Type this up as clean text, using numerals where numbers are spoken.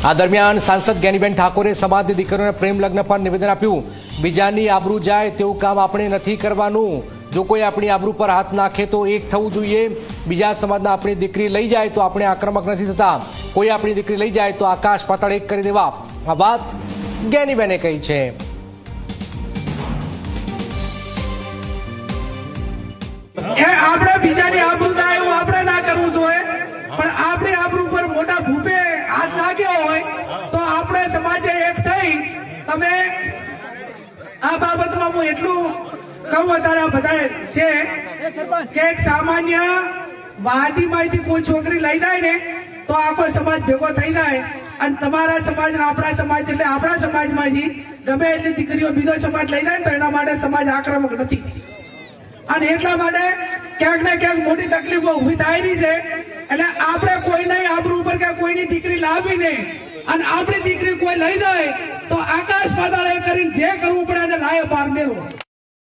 આ દરમિયાન સાંસદ જ્ઞાનીબેન ઠાકોરે સમાજની દીકરીઓને પ્રેમ લગ્ન પર નિવેદન આપ્યું। બીજાની આબરૂ જાય તેવું કામ આપણે નથી કરવાનું। જો કોઈ આપણી આબરૂ પર હાથ નાખે તો એક થવું જોઈએ। બીજા સમાજના આપણી દીકરી લઈ જાય તો આપણે આક્રમક નથી થતા। કોઈ આપણી દીકરી લઈ જાય તો આકાશ પાતાળ એક કરી દેવા। આ વાત જ્ઞાનીબેને કહી છે। આપણે બીજાની આબરૂ થાય એવું આપણે ના કરવું જોઈએ, પણ આપણી આબરૂ પર મોટા ભૂપે હાથ નાખ્યો હોય તો આપણે સમાજે એક થઈ તમે આ બાબતમાં હું એટલું કહું અત્યારે બધા છે કે એક સામાન્ય વાદીમાંથી કોઈ છોકરી લઈ જાય ને તો આખો સમાજ ભેગો થઈ જાય અને તમારા સમાજ ને આપણા સમાજ એટલે આપણા સમાજમાંથી ગમે એટલી દીકરીઓ બીજો સમાજ લઈ જાય ને તો એના માટે સમાજ આક્રમક નથી। અને એટલા માટે ક્યાંક ને ક્યાંક મોટી તકલીફો ઉભી થાય રહી છે। એટલે આપણે કોઈની આબરૂ ઉપર કે કોઈની દીકરી લાવી નહીં અને આપણી દીકરી કોઈ લઈ જાય તો આકાશ પાતાળ કરીને જે કરવું પડે એને લાયે પાર મેળવો।